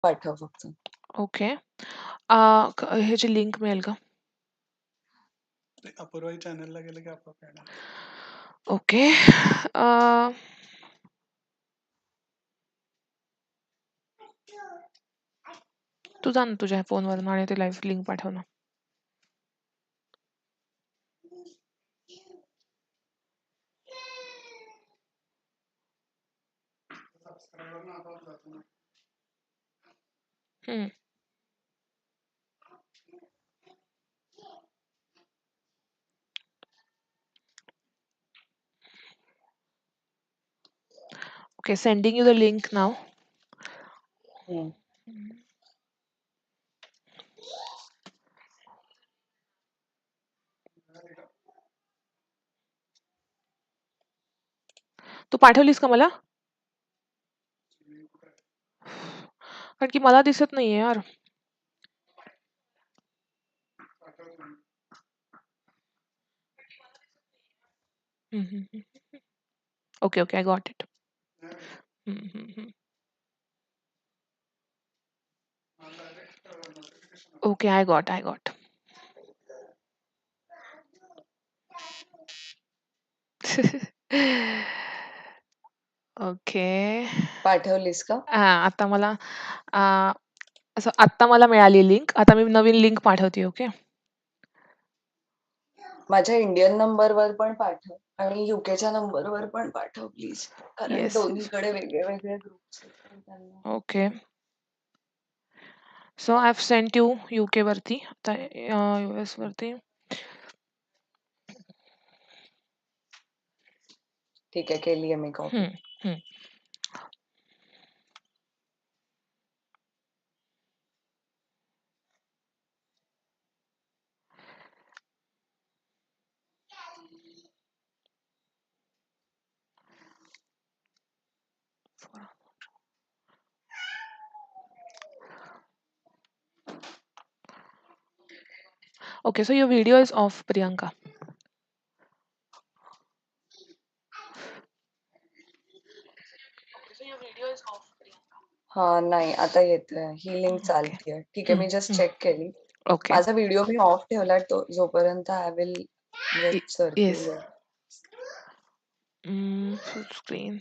पाठव फक्त. ओके. ह्याची लिंक मिळेल का? अपूर्वाई चॅनलला गेलं की आपोआप येणार. ओके. तू जा ना तुझ्या फोनवरून आणि ते लाईव्ह लिंक पाठव ना. सबस्क्रायबरना आपोआप जातो ना. हम्म. Okay, sending you the link now. हम्म. तू पाठवलीस का मला? कारण की मला दिसत नाहीये यार. Okay, okay, I got it. Okay, I got. Okay. पाठवलीस का? आता मला असं आत्ता मला मिळाली लिंक. आता मी नवीन लिंक पाठवते. ओके. माझ्या इंडियन नंबरवर पण पाठव आणि युकेच्या नंबरवर पण पाठव प्लीज, कारण येस. दोन्हीकडे वेगळे वेगळे ग्रुप्स आहेत त्यांना. Okay. So I have sent you UK वरती. आता US वरती. ठीक आहे, केली आहे मी copy. Okay, so your video is off, Priyanka. हा नाही, आता येतोय. ही लिंक Okay. चालतीये. ठीक आहे, मी जस्ट चेक केली. Okay. माझा व्हिडिओ मी ऑफ ठेवलाय तो जोपर्यंत I will Yes. Circulate. Full screen.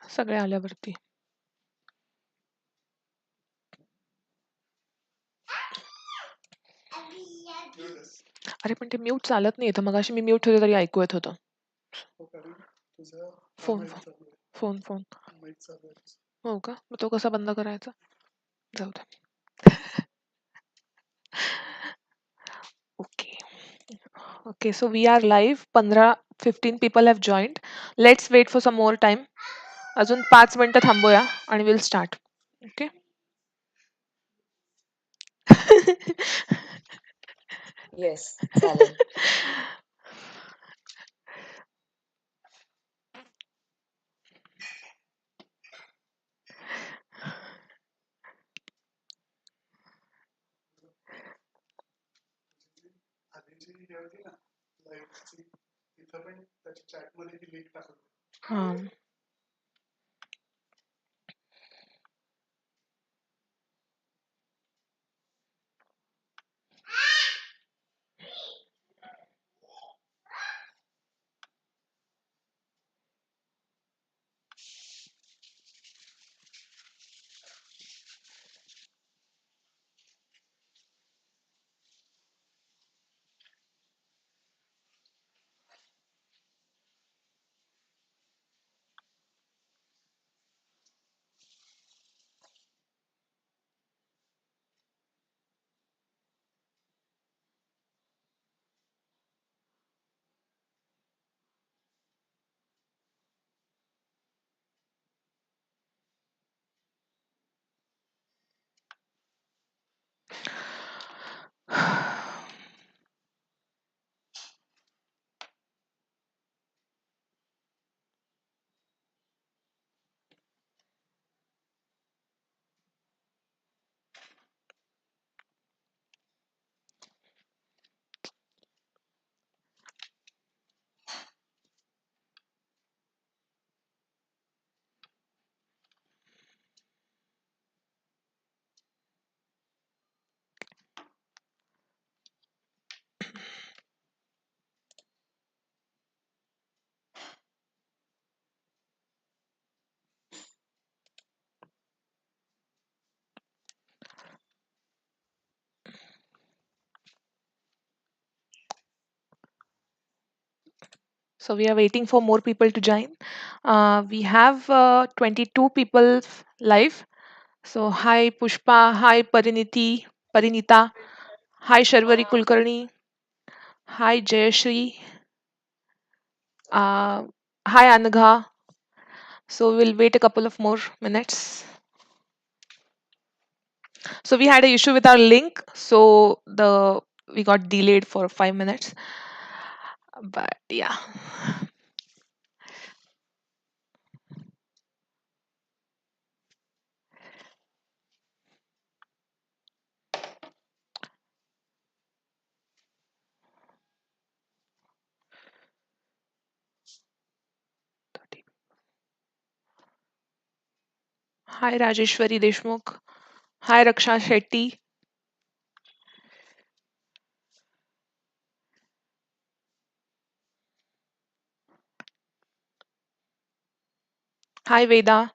सगळे आल्यावरती. अरे पण ते म्यूट चालत नाही. तर मगाशी मी म्यूट ठेवलं तरी ऐकू येत होतं. फोन. हो का? मग तो कसा बंद करायचा? जाऊ दे. Okay, so we are live. 15 people have joined. Let's wait for some more time. अजून 5 मिनिटं थांबूया आणि we'll start. Okay? येस, चालेल. हां. So we are waiting for more people to join. We have 22 people live. So hi Pushpa, hi Parinita, hi Sharvari Kulkarni, hi Jayashri, uh, hi Anagha. So we'll wait a couple of more minutes. So we had an issue with our link, so the we got delayed for 5 minutes. But yeah. Hi Rajeshwari Deshmukh. Hi Raksha Shetty. Hi Veda.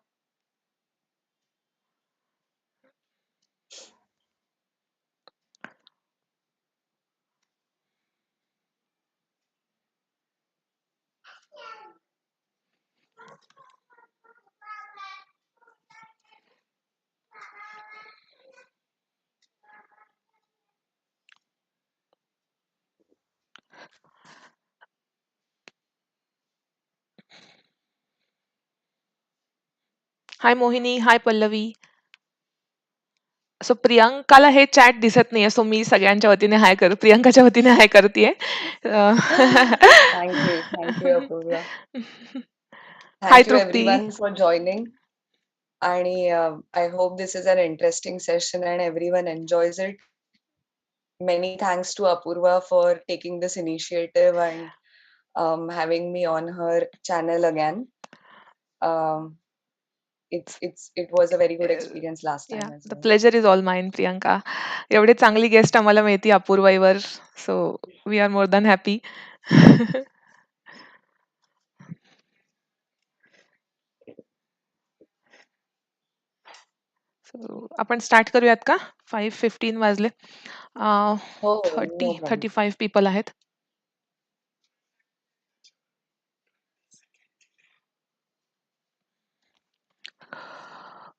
Hi Mohini, hi Pallavi. So प्रियांकाला hey chat दिसत नाहीये, सो मी सगळ्यांच्या वतीने हाय कर प्रियांकाच्या वतीने हाय करतेय. Thank you, Apurva. Hi Thank you Trupti. everyone for joining. And I hope this is an interesting session and everyone enjoys it. Many thanks to Apurva for taking this initiative and having me on her channel again. Um, it was a very good experience last या time as the well. Pleasure is all mine Priyanka. एवढे चांगली guest आम्हाला मिळती अपूर्वाईवर. So we are more than happy. So आपण start करूयात का? 5:15 वाजले. Oh, no 35 problem. पीपल आहेत.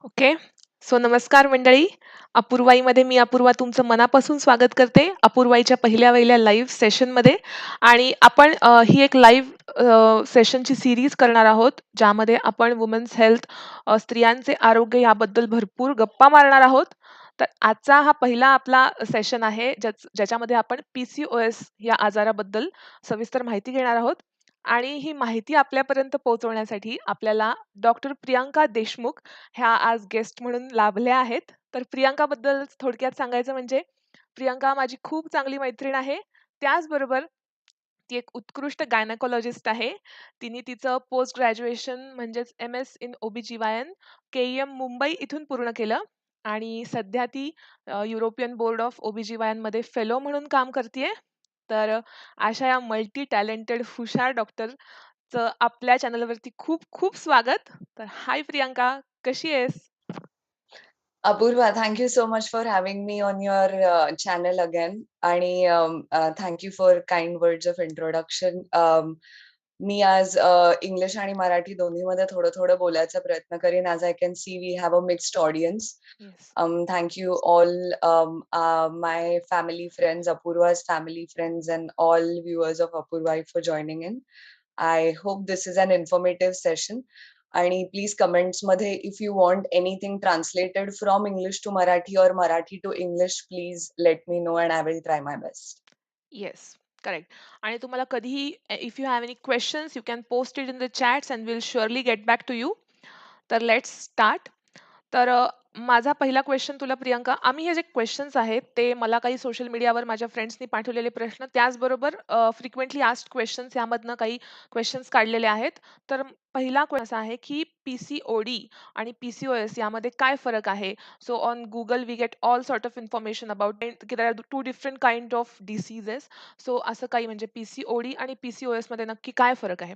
ओके. सो नमस्कार मंडळी. अपूर्वाईमध्ये मी अपूर्वा तुमचं मनापासून स्वागत करते. अपूर्वाईच्या पहिल्या लाईव्ह सेशनमध्ये. आणि आपण ही एक लाईव्ह सेशनची सीरीज करणार आहोत, ज्यामध्ये आपण वुमन्स हेल्थ, स्त्रियांचे आरोग्य याबद्दल भरपूर गप्पा मारणार आहोत. तर आजचा हा पहिला आपला सेशन आहे, ज्याच्यामध्ये आपण PCOS या आजाराबद्दल सविस्तर माहिती घेणार आहोत. आणि ही माहिती आपल्यापर्यंत पोहोचवण्यासाठी आपल्याला डॉक्टर प्रियांका देशमुख ह्या आज गेस्ट म्हणून लाभल्या आहेत. तर प्रियांकाबद्दल थोडक्यात सांगायचं म्हणजे प्रियांका माझी खूप चांगली मैत्रीण आहे. त्याचबरोबर ती एक उत्कृष्ट गायनाकोलॉजिस्ट आहे. तिने तिचं पोस्ट ग्रॅज्युएशन म्हणजेच MS इन OBGYN KEM मुंबई इथून पूर्ण केलं. आणि सध्या ती युरोपियन बोर्ड ऑफ OBGYN मध्ये फेलो म्हणून काम करते. तर अशा या मल्टी टॅलेंटेड हुशार डॉक्टरचं आपल्या चॅनलवरती खूप खूप स्वागत. तर हाय प्रियांका, कशी आहेस? Apurva, thank you so much for having me on your channel again. आणि thank you for kind words of introduction. मी आज इंग्लिश आणि मराठी दोन्हीमध्ये थोडं थोडं बोलायचा प्रयत्न करीन. As I can see, we have a mixed audience. Yes. Thank you all, my family friends, Apurva's family friends, and all viewers of Apurva for joining in. I hope this is an informative session. आणि please comments मध्ये if you want anything translated from English to Marathi or Marathi to English, please let me know and I will try my best. Yes, correct. आणि तुम्हाला कधीही if you have any questions you can post it in the chats and will surely get back to you. तर let's start. तर माझा पहिला question तुला प्रियांका, आम्ही हे जे questions आहेत ते मला काही सोशल मीडियावर माझ्या फ्रेंड्सनी पाठवलेले प्रश्न, त्याचबरोबर फ्रिक्वेंटली आस्क्ड क्वेश्चन्स यामधनं काही क्वेश्चन्स काढलेले आहेत. तर पहिला क्वेश्चन असा आहे की PCOD आणि PCOS यामध्ये काय फरक आहे? So on Google we get all sort of information about की there are two different kind of diseases. So असं काही म्हणजे PCOD आणि PCOS मध्ये नक्की काय फरक आहे?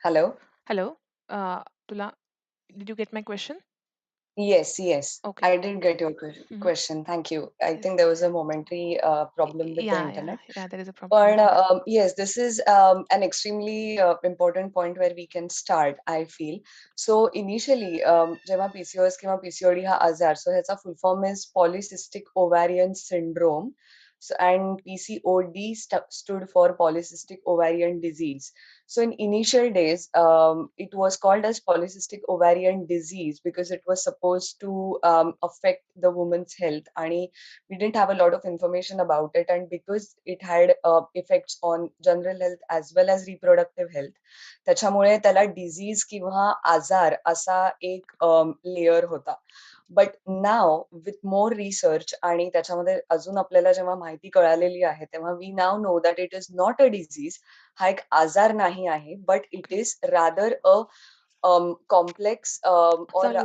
हॅलो. हॅलो. तुला did you get my question? Yes, okay. I did get your hmm. question. Thank you. I Yes. think there was a momentary problem with the Yeah, yeah, internet. yeah. There is a problem with But internet. yes, this is an extremely important point where we can start, I feel. So initially, जेव्हा PCOS किंवा PCOD हा आजार, so ह्याचा full form is polycystic ovarian syndrome. So, and PCOD stood for polycystic ovarian disease. So in initial days, it was called as polycystic ovarian disease because it was supposed to affect the woman's health. And we didn't have a lot of information about it, and because it had effects on general health as well as reproductive health, त्याच्यामुळे त्याला disease किंवा आजार असा एक layer होता. But now with more research आणि त्याच्यामध्ये अजून आपल्याला जेव्हा माहिती कळालेली आहे तेव्हा we now know that it is not a disease. हा एक आजार नाही आहे, but it Okay. Is rather a complex or चालू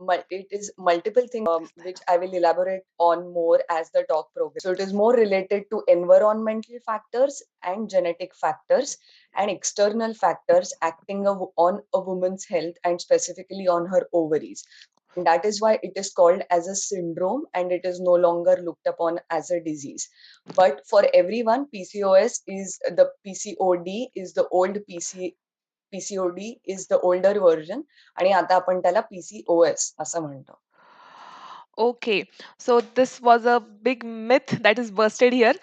आहे. it is multiple things which I will elaborate on more as the talk progresses. So it is more related to environmental factors and genetic factors and external factors acting on a woman's health and specifically on her ovaries. And that is why it is called as a syndrome and it is no longer looked upon as a disease. But for everyone, PCOS is the PCOD is the old PCOD is the older version आणि आता आपण त्याला PCOS असं म्हणतो. Okay, so this was a big myth that is busted here.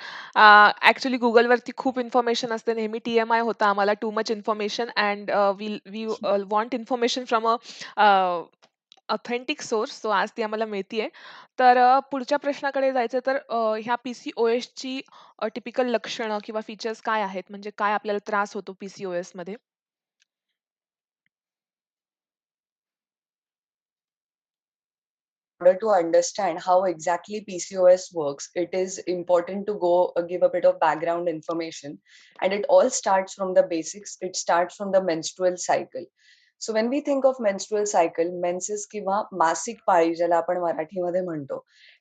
Actually, Google वरती खूप information असते नेहमी. TMI होता आम्हाला too much information and we want information from a authentic source. So आज ती आम्हाला मिळतीये. तर पुढच्या प्रश्नाकडे जायचं तर ह्या PCOS ची टिपिकल लक्षणं किंवा फीचर्स काय आहेत? म्हणजे काय आपल्याला त्रास होतो PCOS मध्ये? In order to understand how exactly PCOS works, it is important to go give a bit of background information. And it all starts from the basics. It starts from the menstrual cycle. So when we think of menstrual cycle, menses किंवा मासिक पाळी ज्याला आपण मराठीमध्ये म्हणतो,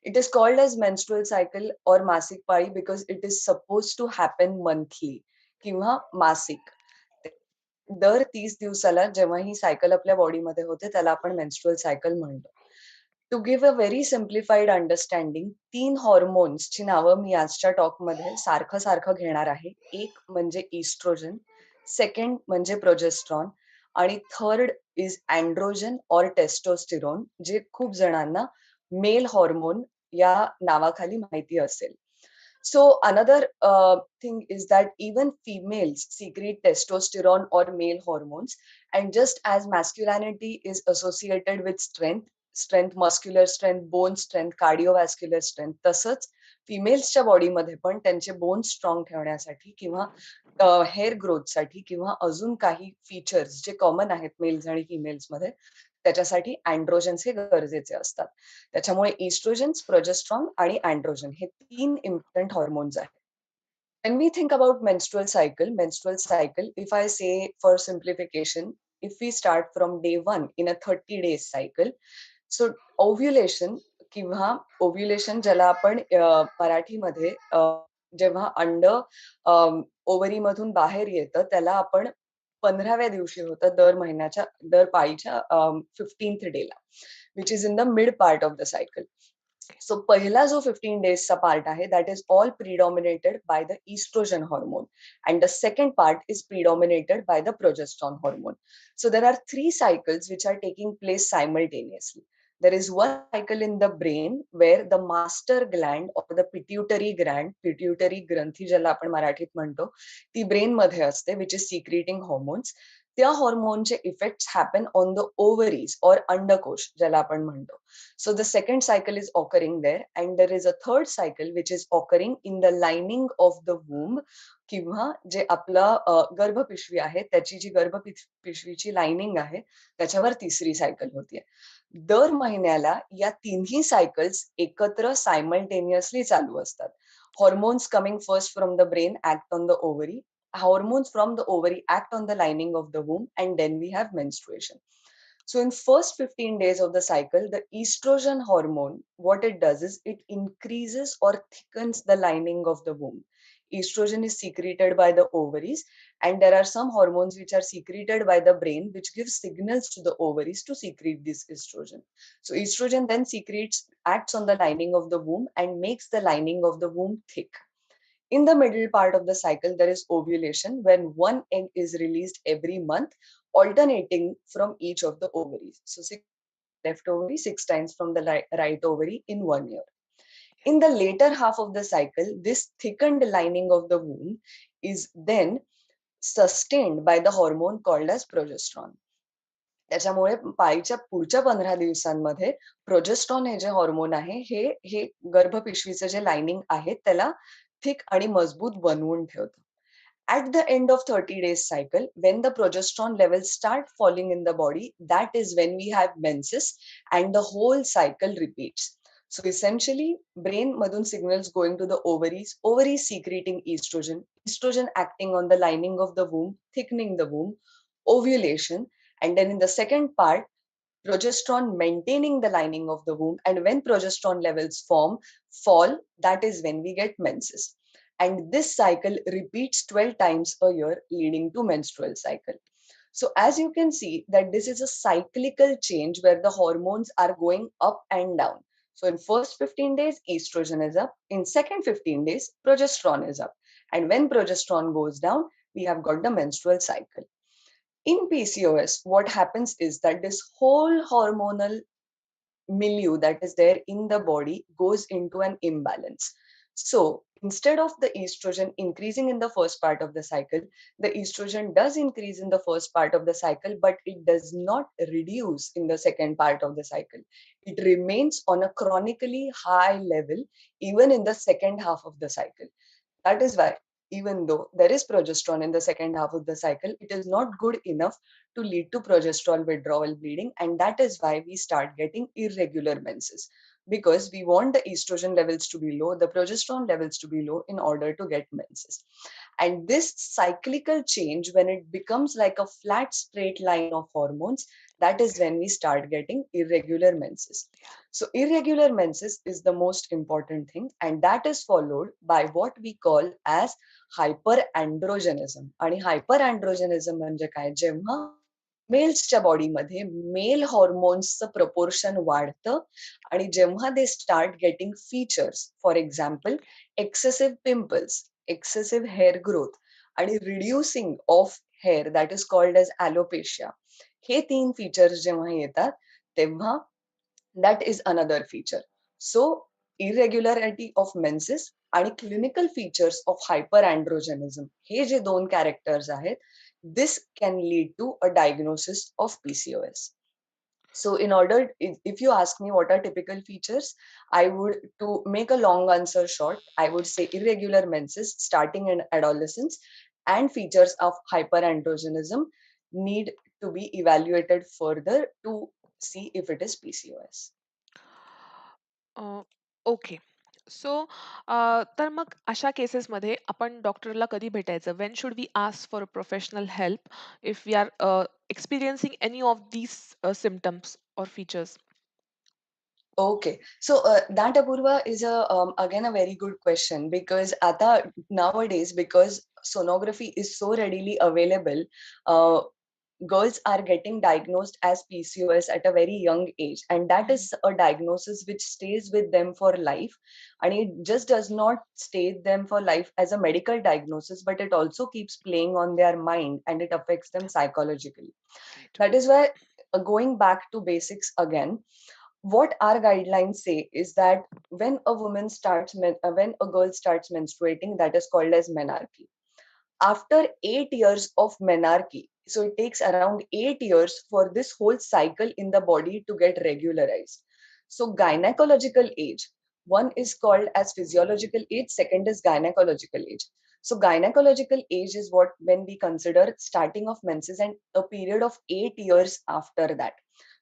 it is called as menstrual cycle or मासिक पाळी because it is supposed to happen monthly किंवा मासिक. दर 30 दिवसाला जेव्हा ही सायकल आपल्या बॉडीमध्ये होते त्याला आपण मेन्स्ट्रुअल सायकल म्हणतो. To give a very simplified understanding, 3 हॉर्मोन्सची नावं मी आजच्या टॉकमध्ये सारखं सारखं घेणार आहे. एक म्हणजे इस्ट्रोजन, सेकंड म्हणजे प्रोजेस्ट्रॉन आणि third is androgen or testosterone, जे खूप जणांना मेल हॉर्मोन या नावाखाली माहिती असेल. So another thing is that even females secrete testosterone or male hormones, and just as masculinity is associated with strength, muscular strength, bone strength, cardiovascular strength, तसंच फिमेल्सच्या बॉडीमध्ये पण त्यांचे बोन स्ट्रॉंग ठेवण्यासाठी किंवा हेअर ग्रोथसाठी किंवा अजून काही फीचर्स जे कॉमन आहेत मेल्स आणि फिमेल्समध्ये त्याच्यासाठी अँड्रोजन्स हे गरजेचे असतात. त्याच्यामुळे इस्ट्रोजन्स, प्रोजेस्ट्रॉन आणि अँड्रोजन हे 3 इम्पॉर्टंट हॉर्मोन्स आहेत. When we think about menstrual cycle, if I say for simplification, if we start from day 1 in a 30 days cycle, so ovulation किंवा ओव्ह्युलेशन ज्याला आपण मराठीमध्ये जेव्हा अंड ओव्हरीमधून बाहेर येतं त्याला आपण 15व्या दिवशी होतं दर पाळीच्या 15th डेला, which is in the mid part of the cycle. So पहिला जो 15 डेजचा पार्ट आहे that is all predominated by the oestrogen hormone and the second part is predominated by the progesterone hormone. So there are 3 cycles which are taking place simultaneously. There is one cycle in the brain where the master gland or the pituitary ग्रंथी ज्याला आपण मराठीत म्हणतो, ती brain मध्ये असते, which is secreting hormones. त्या हॉर्मोनचे effects happen on the ओव्हरीज और अंडकोश ज्याला आपण म्हणतो. So the second cycle is occurring there, and there is a third cycle which is occurring in the lining of the womb किंवा जे आपलं गर्भपिशवी आहे त्याची जी गर्भपिशवीची लाइनिंग आहे त्याच्यावर तिसरी सायकल होतीये. दर महिन्याला या तिन्ही सायकल्स एकत्र सायमल्टेनियसली चालू असतात. Hormones coming first from the brain act on the ovary, hormones from the ovary act on the lining of the womb, and then we have menstruation. So in first 15 days of the cycle, the estrogen hormone, what it does is it increases or thickens the lining of the womb. estrogen is secreted by the ovaries, and there are some hormones which are secreted by the brain, which gives signals to the ovaries to secrete this estrogen. So estrogen then acts on the lining of the womb and makes the lining of the womb thick. In the middle part of the cycle, there is ovulation, when one egg is released every month, alternating from each of the ovaries. So 6 times from the left ovary, 6 times from the right ovary in 1 year. In the later half of the cycle, this thickened lining of the womb is then sustained by the hormone called as progesterone. त्याच्यामुळे पाळीच्या पुढच्या 15 दिवसांमध्ये progesterone हे जे hormone आहे हे हे गर्भपिशवीचं जे lining आहे त्याला thick आणि मजबूत बनवून ठेवतं. At the end of 30 days cycle, when the progesterone levels start falling in the body, that is when we have menses and the whole cycle repeats. So essentially, brain madun signals going to the ovaries secreting estrogen, estrogen acting on the lining of the womb, thickening the womb, ovulation, and then in the second part, progesterone maintaining the lining of the womb. And when progesterone levels fall, that is when we get menses. And this cycle repeats 12 times a year, leading to menstrual cycle. So as you can see that this is a cyclical change where the hormones are going up and down. So in first 15 days, estrogen is up. In second 15 days, progesterone is up. And when progesterone goes down, we have got the menstrual cycle. In PCOS, what happens is that this whole hormonal milieu that is there in the body goes into an imbalance. So instead of the estrogen increasing in the first part of the cycle, the estrogen does increase in the first part of the cycle, but it does not reduce in the second part of the cycle. It remains on a chronically high level even in the second half of the cycle. That is why, even though there is progesterone in the second half of the cycle, it is not good enough to lead to progesterone withdrawal bleeding. And that is why we start getting irregular menses, because we want the estrogen levels to be low, the progesterone levels to be low in order to get menses. And this cyclical change, when it becomes like a flat straight line of hormones, that is when we start getting irregular menses. So irregular menses is the most important thing, and that is followed by what we call as hyperandrogenism. आणि hyperandrogenism म्हणजे काय? जेव्हा फिमेल्सच्या बॉडीमध्ये mail हॉर्मोन्सचं proportion वाढतं आणि जेव्हा they start getting features, for example excessive pimples, excessive hair growth आणि reducing of hair, that is called as alopecia, हे 3 features जेव्हा येतात तेव्हा that is another feature. So irregularity of menses आणि clinical features of hyperandrogenism, हे जे 2 characters आहेत, this can lead to a diagnosis of PCOS. So in order, if you ask me what are typical features, I would, to make a long answer short, I would say irregular menses starting in adolescence and features of hyperandrogenism need to be evaluated further to see if it is PCOS. Okay. So तर मग अशा केसेसमध्ये आपण डॉक्टरला कधी भेटायचं? When should we ask for professional help if we are experiencing any of these symptoms or features? Okay, so that Apurva is again a very good question, because ata nowadays, because sonography is so readily available, uh, girls are getting diagnosed as PCOS at a very young age, and that is a diagnosis which stays with them for life. And it just does not stay them for life as a medical diagnosis, but it also keeps playing on their mind and it affects them psychologically. Right. That is why, going back to basics again, what our guidelines say is that when a when a girl starts menstruating, that is called as menarche. After 8 years of menarche, so it takes around 8 years for this whole cycle in the body to get regularized. So gynecological age, one is called as physiological age, second is gynecological age. So gynecological age is what, when we consider starting of menses and a period of 8 years after that.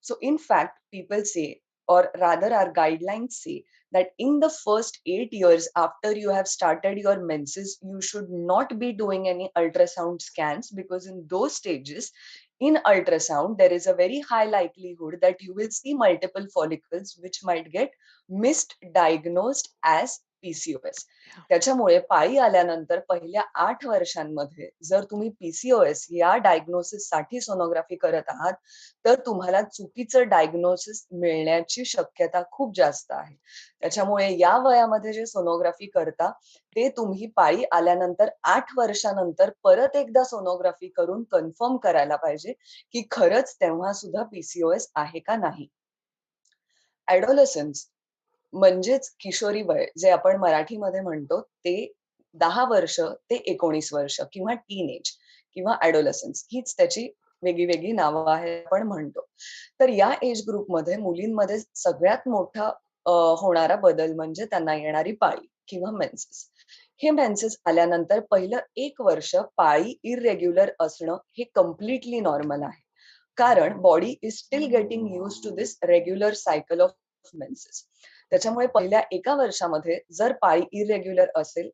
So in fact, people say, or rather our guidelines say, that in the first 8 years after you have started your menses, you should not be doing any ultrasound scans, because in those stages, in ultrasound, there is a very high likelihood that you will see multiple follicles which might get misdiagnosed as PCOS. त्याच्यामुळे पाळी आल्यानंतर पहिल्या 8 वर्षांमध्ये जर तुम्ही PCOS या डायग्नोसिससाठी sonography करत आहात, तर तुम्हाला चुकीचं डायग्नोसिस मिळण्याची शक्यता खूप जास्त आहे. त्याच्यामुळे या वयामध्ये जे सोनोग्राफी करता, ते तुम्ही पाळी आल्यानंतर 8 वर्षानंतर परत एकदा सोनोग्राफी करून कन्फर्म करायला पाहिजे, की खरंच तेव्हा सुद्धा PCOS आहे का नाही. ॲडोलसन्स म्हणजेच किशोरी वय जे आपण मराठीमध्ये म्हणतो ते 10 वर्ष ते 19 वर्ष किंवा टीनेज किंवा ॲडोलसन्स हीच त्याची वेगळी नावं आहेत आपण म्हणतो. तर या एज ग्रुपमध्ये मुलींमध्ये सगळ्यात मोठा होणारा बदल म्हणजे त्यांना येणारी पाळी किंवा मेन्सेस. हे मेन्सेस आल्यानंतर पहिलं 1 वर्ष पाळी इर्रेग्युलर असणं हे कम्प्लिटली नॉर्मल आहे. कारण body is still getting use to this regular cycle of menses. त्याच्यामुळे पहिल्या 1 वर्षामध्ये जर पाळी इरेग्युलर असेल